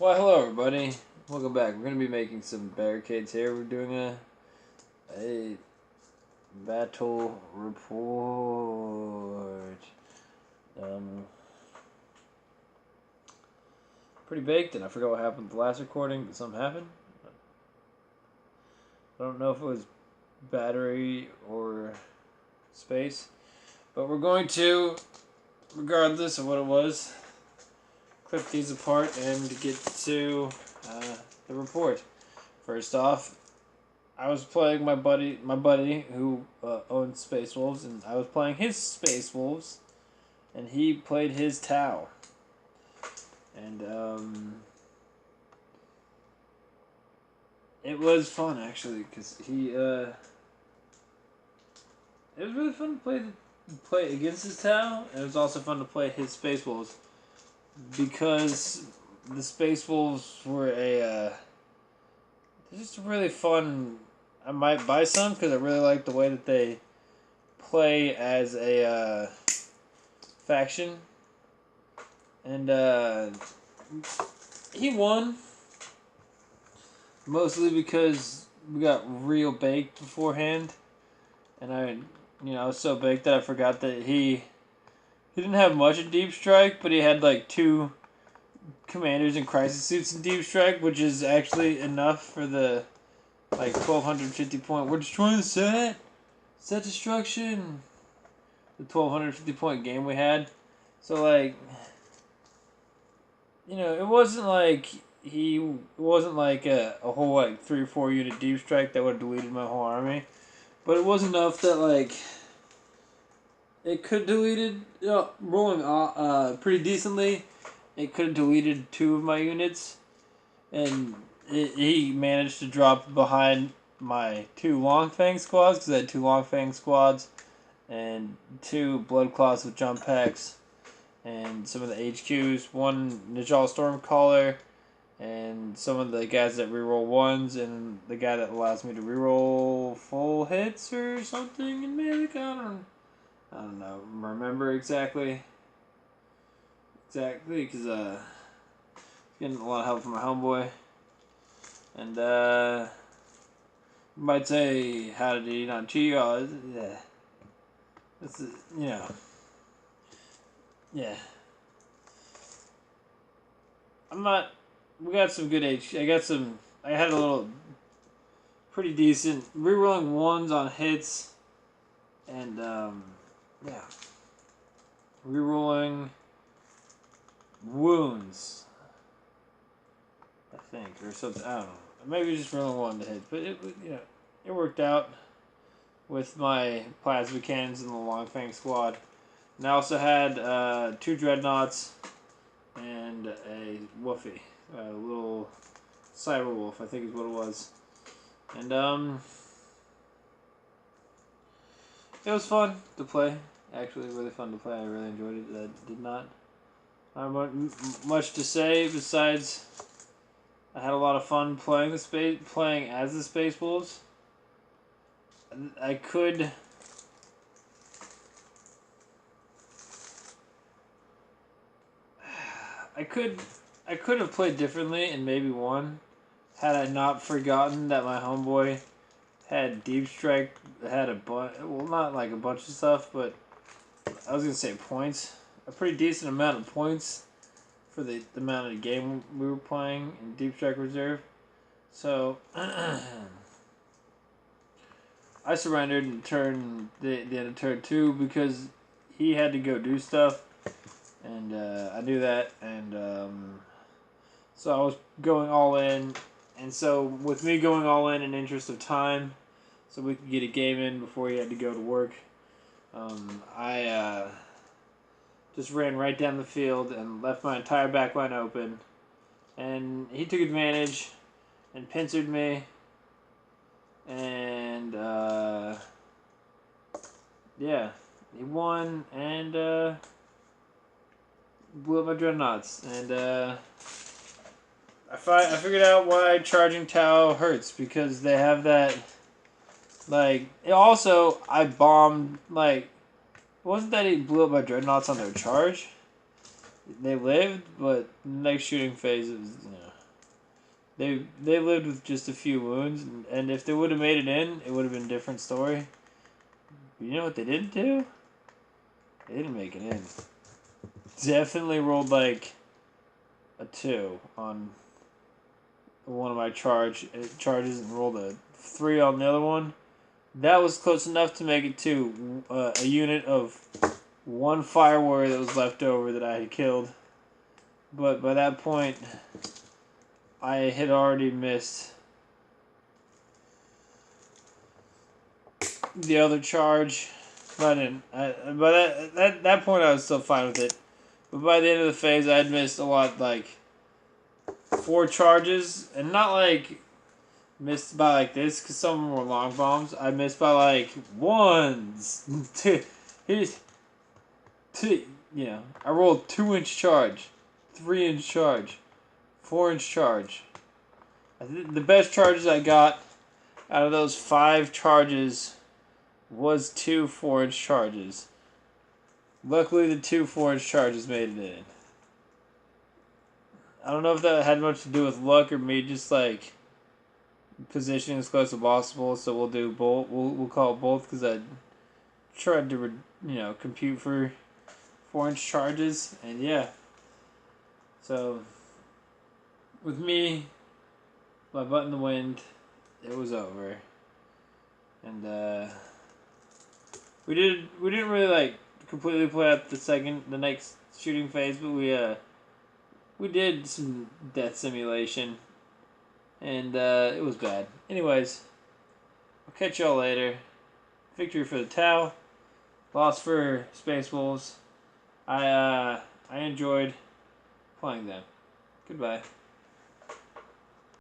Well, hello everybody. Welcome back. We're gonna be making some barricades here. We're doing a battle report. Pretty baked, and I forgot what happened with the last recording. But something happened. I don't know if it was battery or space, but we're going to, regardless of what it was, clip these apart and get to the report. First off, I was playing my buddy who owns Space Wolves, and I was playing his Space Wolves, and he played his Tau. And it was fun actually, because it was really fun to play against his Tau, and it was also fun to play his Space Wolves, because the Space Wolves were they're just really fun. I might buy some because I really like the way that they play as a faction. And he won mostly because we got real baked beforehand, and I was so baked that I forgot that he didn't have much in Deep Strike, but he had like 2 commanders and crisis suits in Deep Strike, which is actually enough for the 1250 point. We're destroying the set destruction. The 1250 point game we had. So it wasn't like it wasn't like a whole 3 or 4 unit Deep Strike that would have deleted my whole army, but it was enough that it could deleted rolling pretty decently. It could have deleted 2 of my units, and he managed to drop behind my 2 Long Fang squads, because I had 2 Long Fang squads and 2 Blood Claws with jump packs, and some of the HQs, 1 Najal Stormcaller, and some of the guys that reroll 1s, and the guy that allows me to reroll full hits or something in Mythic. I don't know. Remember exactly, because getting a lot of help from my homeboy. And you might say, how did he not cheat? Oh, yeah. This is, yeah. We got some good H. I had a little pretty decent rerolling 1s on hits, and yeah, rerolling wounds, I think, or something. I don't know. Maybe just rolling 1 to hit, but it worked out with my plasma cannons and the Long Fang squad. And I also had 2 dreadnoughts and a woofy, a little cyber wolf, I think is what it was. And it was fun to play. Actually, really fun to play. I really enjoyed it. I did not have much to say besides I had a lot of fun playing as the Space Wolves. I could have played differently and maybe won had I not forgotten that my homeboy had Deep Strike, had not like a bunch of stuff, but I was gonna say points, a pretty decent amount of points for the amount of game we were playing in Deep Strike Reserve. So I surrendered in the end of turn 2 because he had to go do stuff, and I knew that, and so I was going all in, and so with me going all in interest of time, so we could get a game in before he had to go to work, I just ran right down the field and left my entire backline open, and he took advantage and pincered me, and yeah, he won and blew up my dreadnoughts, and I figured out why charging Tau hurts, because they have that, also, I bombed, it wasn't that he blew up my dreadnoughts on their charge. They lived, but the next shooting phase, it was, They lived with just a few wounds, and if they would have made it in, it would have been a different story. But you know what they didn't do? They didn't make it in. Definitely rolled like a 2 on one of my charges and rolled a 3 on the other one. That was close enough to make it to a unit of 1 fire warrior that was left over that I had killed. But by that point, I had already missed the other charge. But I didn't. By that point, I was still fine with it. But by the end of the phase, I had missed a lot, like 4 charges, and not like missed by like this, because some of them were long bombs. I missed by like 1s, 2. Here's 2. You know, I rolled 2-inch charge, 3-inch charge, 4-inch charge. The best charges I got out of those 5 charges was 2 4-inch charges. Luckily, the 2 4-inch charges made it in. I don't know if that had much to do with luck or me just like positioning as close as possible. So we'll do both. We'll call it both because I tried to compute for 4-inch charges, and yeah. So with me, my butt in the wind, it was over, and we didn't really like completely play out the next shooting phase, but we did some death simulation, and it was bad. Anyways, I'll catch y'all later. Victory for the Tau, loss for Space Wolves. I enjoyed playing them. Goodbye.